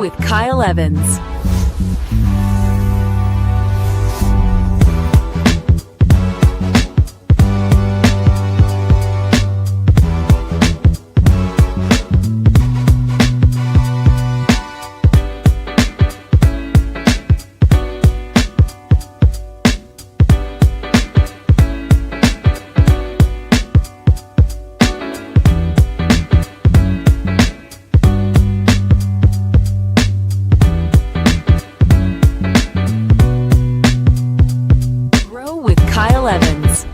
with Kyle Evans. Grow with Kyle Evans.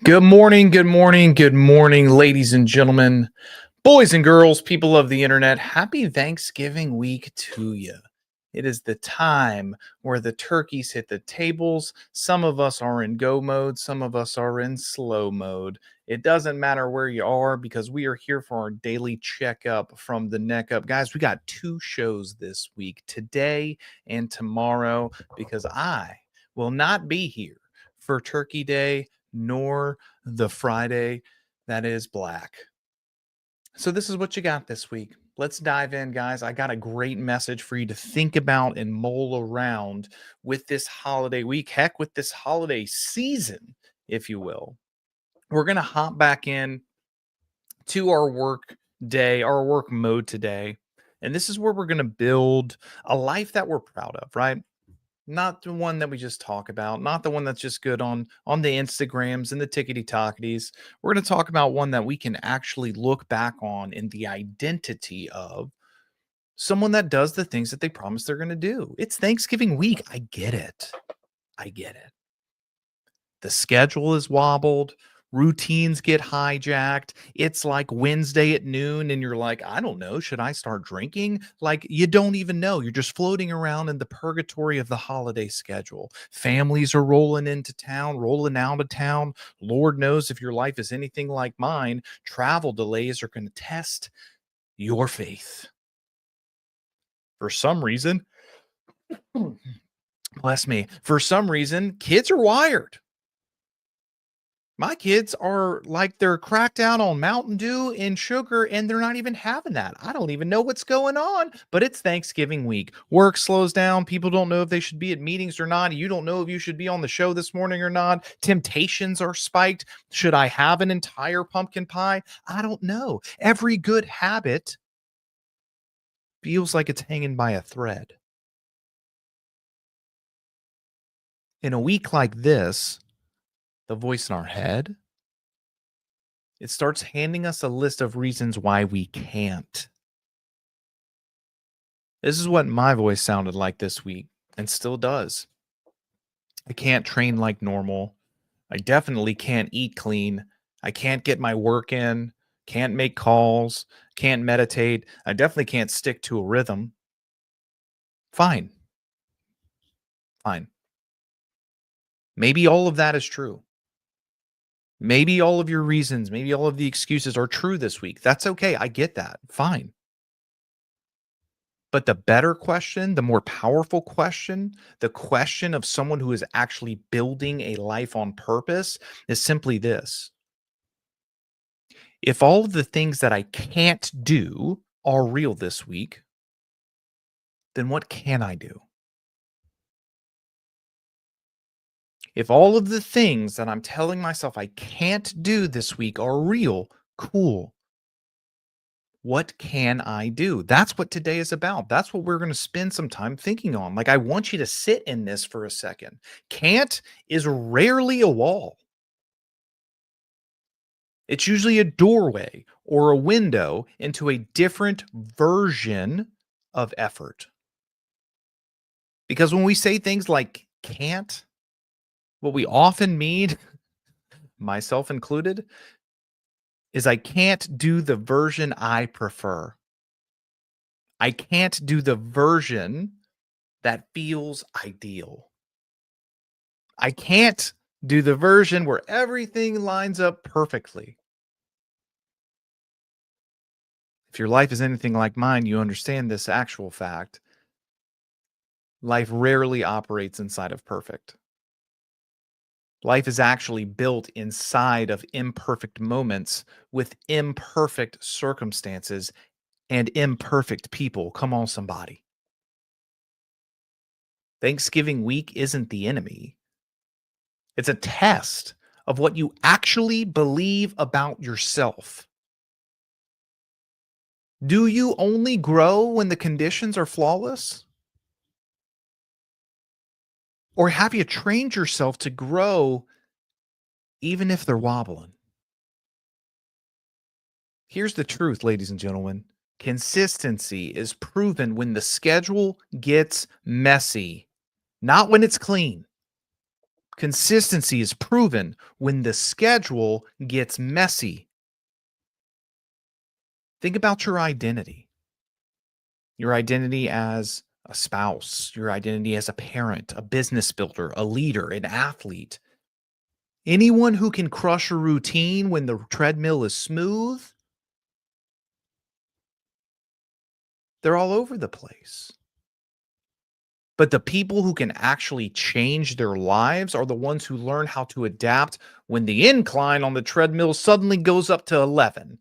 Good morning, good morning, good morning, ladies and gentlemen, boys and girls, people of the internet. Happy Thanksgiving week to you. It is the time where the turkeys hit the tables. Some of us are in go mode, some of us are in slow mode. It doesn't matter where you are because we are here for our daily checkup from the neck up. Guys, we got 2 shows this week, today and tomorrow, because I will not be here for Turkey Day nor the Friday that is black. So this is what you got this week. Let's dive in, guys. I got a great message for you to think about and mull around with this holiday week, heck, with this holiday season, if you will. We're going to hop back in to our work day, our work mode today. And this is where we're going to build a life that we're proud of, right? Not the one that we just talk about, not the one that's just good on the Instagrams and the tickety tocketies. We're going to talk about one that we can actually look back on in the identity of someone that does the things that they promise they're going to do. It's Thanksgiving week. I get it. The schedule is wobbled. Routines get hijacked. It's like Wednesday at noon, and you're like, I don't know, should I start drinking? Like, you don't even know. You're just floating around in the purgatory of the holiday schedule. Families are rolling into town, rolling out of town. Lord knows if your life is anything like mine, travel delays are going to test your faith. For some reason, bless me, for some reason, kids are wired. My kids are like they're cracked out on Mountain Dew and sugar, and they're not even having that. I don't even know what's going on, but it's Thanksgiving week. Work slows down. People don't know if they should be at meetings or not. You don't know if you should be on the show this morning or not. Temptations are spiked. Should I have an entire pumpkin pie? I don't know. Every good habit feels like it's hanging by a thread. In a week like this, the voice in our head, it starts handing us a list of reasons why we can't. This is what my voice sounded like this week and still does. I can't train like normal. I definitely can't eat clean. I can't get my work in, can't make calls, can't meditate. I definitely can't stick to a rhythm. Fine. Maybe all of that is true. Maybe all of your reasons, maybe all of the excuses are true this week. That's okay. I get that. Fine. But the better question, the more powerful question, the question of someone who is actually building a life on purpose is simply this. If all of the things that I can't do are real this week, then what can I do? If all of the things that I'm telling myself I can't do this week are real, cool. What can I do? That's what today is about. That's what we're going to spend some time thinking on. Like, I want you to sit in this for a second. Can't is rarely a wall. It's usually a doorway or a window into a different version of effort. Because when we say things like can't, what we often mean, myself included, is I can't do the version I prefer. I can't do the version that feels ideal. I can't do the version where everything lines up perfectly. If your life is anything like mine, you understand this actual fact. Life rarely operates inside of perfect. Life is actually built inside of imperfect moments with imperfect circumstances and imperfect people. Come on, somebody. Thanksgiving week isn't the enemy, it's a test of what you actually believe about yourself. Do you only grow when the conditions are flawless? Or have you trained yourself to grow even if they're wobbling? Here's the truth, ladies and gentlemen. Consistency is proven when the schedule gets messy, not when it's clean. Consistency is proven when the schedule gets messy. Think about your identity as a spouse, your identity as a parent, a business builder, a leader, an athlete. Anyone who can crush a routine when the treadmill is smooth, they're all over the place. But the people who can actually change their lives are the ones who learn how to adapt when the incline on the treadmill suddenly goes up to 11.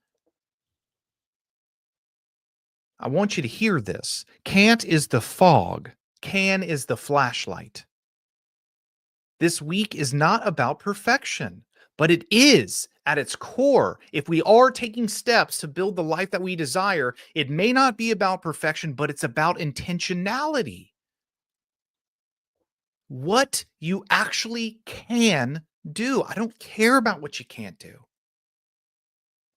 I want you to hear this. Can't is the fog, can is the flashlight. This week is not about perfection, but it is at its core. If we are taking steps to build the life that we desire, it may not be about perfection, but it's about intentionality. What you actually can do. I don't care about what you can't do.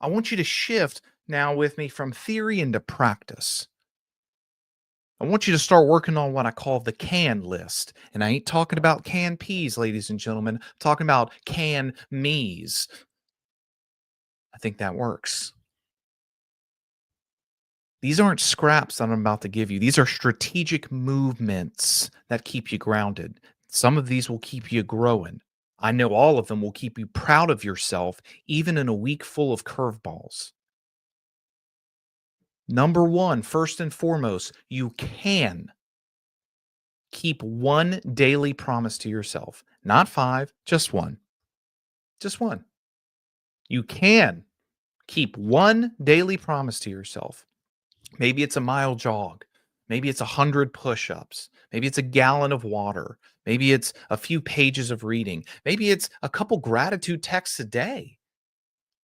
I want you to shift now with me from theory into practice. I want you to start working on what I call the can list. And I ain't talking about canned peas, ladies and gentlemen. I'm talking about can me's. I think that works. These aren't scraps that I'm about to give you. These are strategic movements that keep you grounded. Some of these will keep you growing. I know all of them will keep you proud of yourself, even in a week full of curveballs. Number one, first and foremost, you can keep one daily promise to yourself, not five, just one. Just one. You can keep one daily promise to yourself. Maybe it's a mile jog. Maybe it's 100 push ups. Maybe it's a gallon of water. Maybe it's a few pages of reading. Maybe it's a couple gratitude texts a day.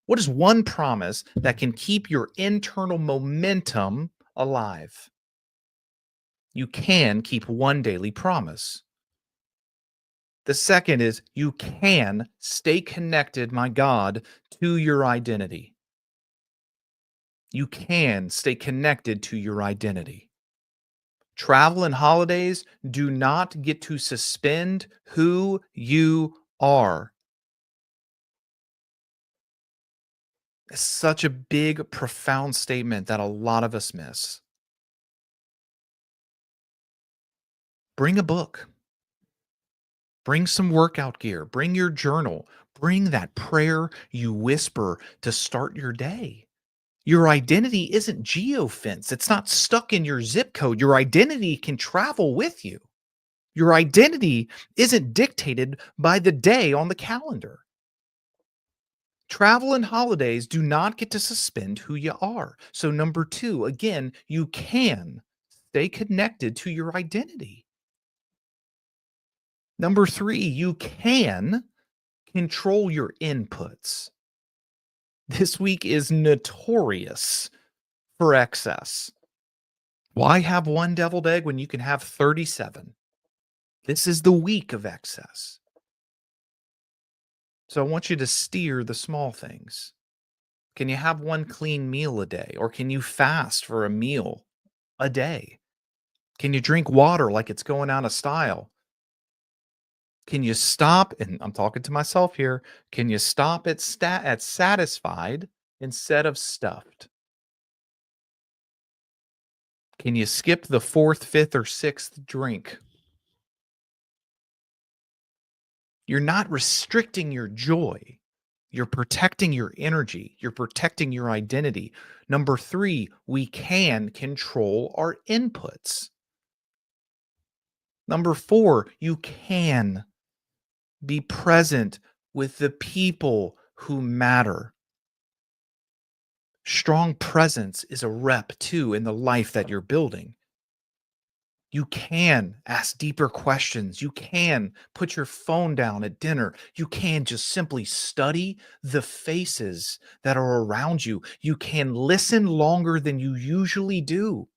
What is one promise that can keep your internal momentum alive? You can keep one daily promise. The second is you can stay connected, my God, to your identity. You can stay connected to your identity. Travel and holidays do not get to suspend who you are. It's such a big, profound statement that a lot of us miss. Bring a book, bring some workout gear, bring your journal, bring that prayer you whisper to start your day. Your identity isn't geofence. It's not stuck in your zip code. Your identity can travel with you. Your identity isn't dictated by the day on the calendar. Travel and holidays do not get to suspend who you are. So, number two, again, you can stay connected to your identity. Number three, you can control your inputs. This week is notorious for excess. Why have one deviled egg when you can have 37? This is the week of excess. So I want you to steer the small things. Can you have one clean meal a day? Or can you fast for a meal a day? Can you drink water like it's going out of style? Can you stop? And I'm talking to myself here. Can you stop at satisfied instead of stuffed? Can you skip the fourth, fifth, or sixth drink? You're not restricting your joy. You're protecting your energy. You're protecting your identity. Number three, we can control our inputs. Number four, you can be present with the people who matter. Strong presence is a rep too in the life that you're building. You can ask deeper questions. You can put your phone down at dinner. You can just simply study the faces that are around you. You can listen longer than you usually do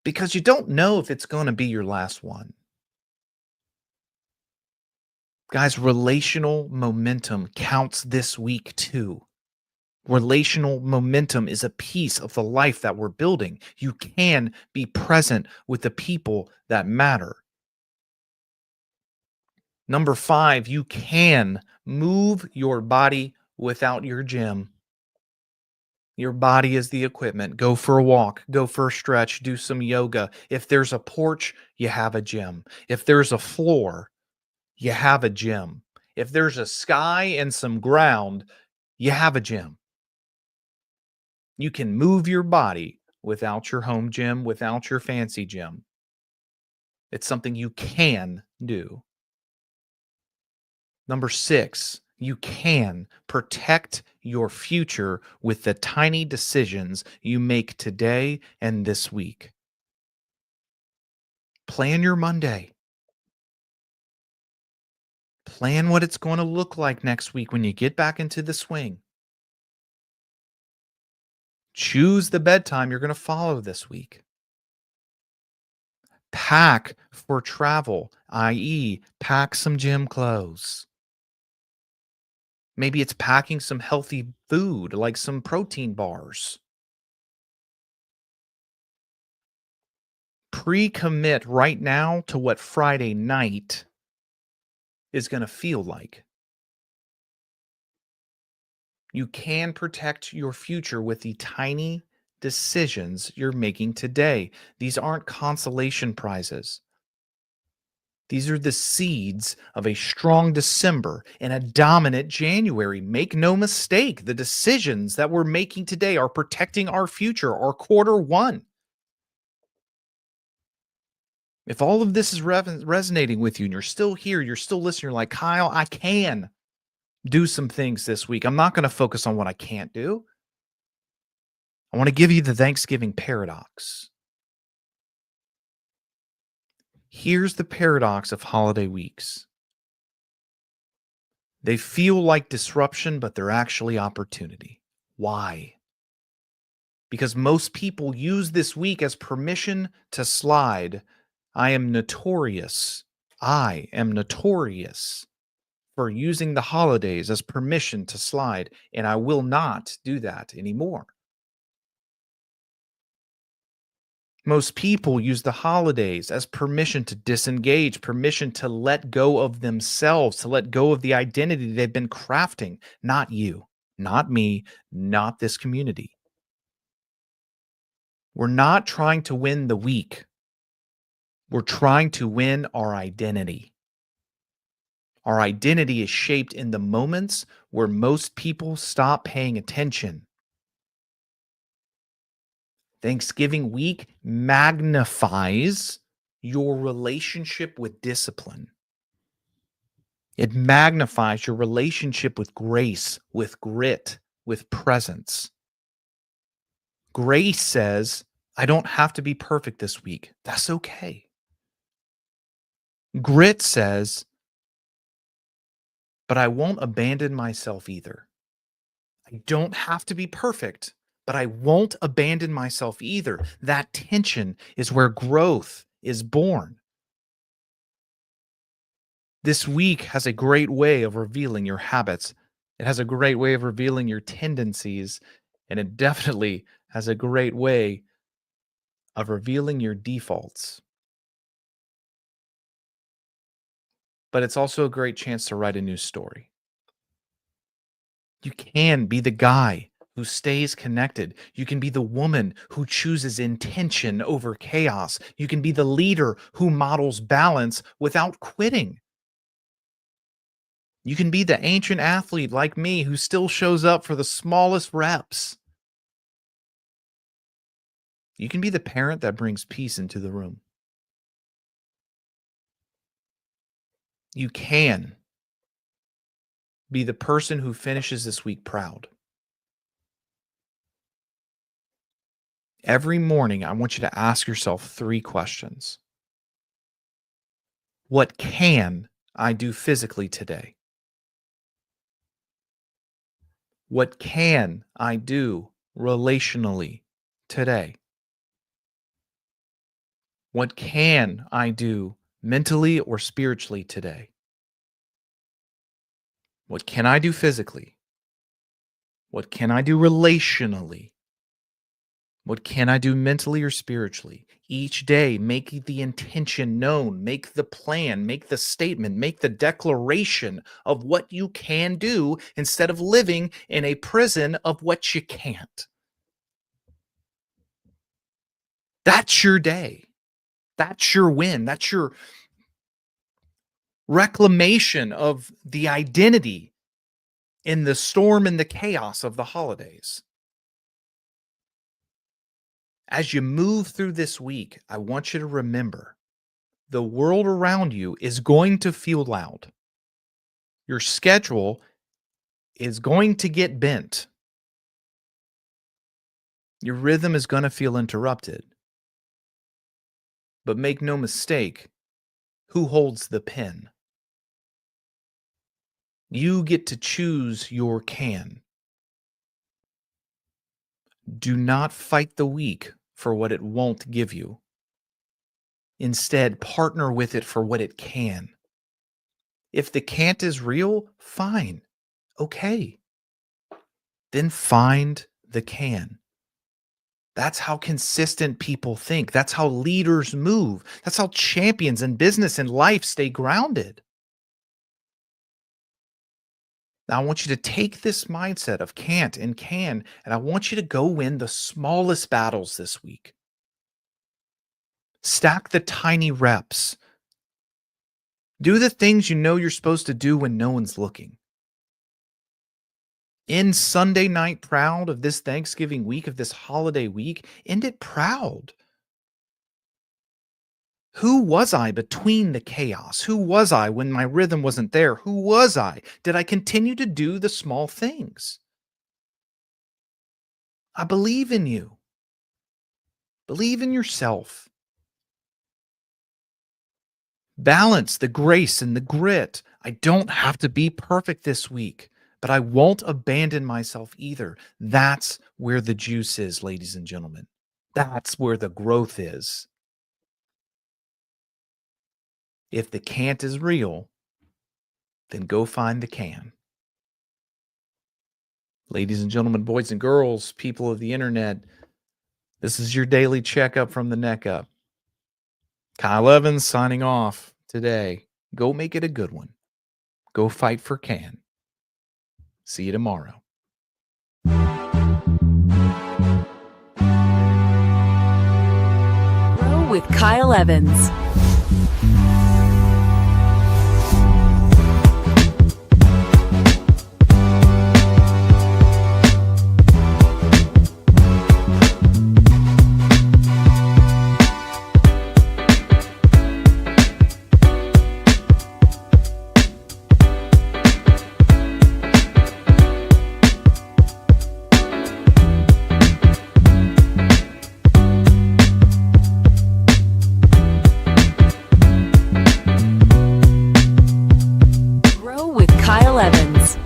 because you don't know if it's going to be your last one. Guys, relational momentum counts this week too. Relational momentum is a piece of the life that we're building. You can be present with the people that matter. Number 5, you can move your body without your gym. Your body is the equipment. Go for a walk, go for a stretch, do some yoga. If there's a porch, you have a gym. If there's a floor, you have a gym. If there's a sky and some ground, you have a gym. You can move your body without your home gym, without your fancy gym. It's something you can do. Number 6, you can protect your future with the tiny decisions you make today and this week. Plan your Monday. Plan what it's going to look like next week when you get back into the swing. Choose the bedtime you're going to follow this week. Pack for travel, i.e., pack some gym clothes. Maybe it's packing some healthy food like some protein bars. Pre-commit right now to what Friday night is going to feel like. You can protect your future with the tiny decisions you're making today. These aren't consolation prizes. These are the seeds of a strong December and a dominant January. Make no mistake, the decisions that we're making today are protecting our future, our quarter one. If all of this is resonating with you and you're still here, you're still listening, you're like, Kyle, I can do some things this week. I'm not going to focus on what I can't do. I want to give you the Thanksgiving paradox. Here's the paradox of holiday weeks. They feel like disruption, but they're actually opportunity. Why? Because most people use this week as permission to slide. I am notorious. I am notorious for using the holidays as permission to slide, and I will not do that anymore. Most people use the holidays as permission to disengage, permission to let go of themselves, to let go of the identity they've been crafting. Not you, not me, not this community. We're not trying to win the week. We're trying to win our identity. Our identity is shaped in the moments where most people stop paying attention. Thanksgiving week magnifies your relationship with discipline. It magnifies your relationship with grace, with grit, with presence. Grace says, I don't have to be perfect this week. That's okay. Grit says, but I won't abandon myself either. I don't have to be perfect, but I won't abandon myself either. That tension is where growth is born. This week has a great way of revealing your habits. It has a great way of revealing your tendencies, and it definitely has a great way of revealing your defaults. But it's also a great chance to write a new story. You can be the guy who stays connected. You can be the woman who chooses intention over chaos. You can be the leader who models balance without quitting. You can be the ancient athlete like me who still shows up for the smallest reps. You can be the parent that brings peace into the room. You can be the person who finishes this week proud. Every morning, I want you to ask yourself 3 questions. What can I do physically today? What can I do relationally today? What can I do mentally or spiritually today? What can I do physically? What can I do relationally? What can I do mentally or spiritually? Each day, make the intention known, make the plan, make the statement, make the declaration of what you can do instead of living in a prison of what you can't. That's your day. That's your win. That's your reclamation of the identity in the storm and the chaos of the holidays. As you move through this week, I want you to remember the world around you is going to feel loud. Your schedule is going to get bent. Your rhythm is going to feel interrupted. But make no mistake, who holds the pen? You get to choose your can. Do not fight the week for what it won't give you. Instead, partner with it for what it can. If the can't is real, fine. Okay. Then find the can. That's how consistent people think. That's how leaders move. That's how champions in business and life stay grounded. Now, I want you to take this mindset of can't and can, and I want you to go win the smallest battles this week. Stack the tiny reps. Do the things you know you're supposed to do when no one's looking. End Sunday night proud of this Thanksgiving week, of this holiday week. End it proud. Who was I between the chaos? Who was I when my rhythm wasn't there? Who was I? Did I continue to do the small things? I believe in you. Believe in yourself. Balance the grace and the grit. I don't have to be perfect this week, but I won't abandon myself either. That's where the juice is, ladies and gentlemen. That's where the growth is. If the can't is real, then go find the can. Ladies and gentlemen, boys and girls, people of the internet, this is your daily checkup from the neck up. Kyle Evans signing off today. Go make it a good one. Go fight for can. See you tomorrow. Grow with Kyle Evans. Grow with Kyle Evans.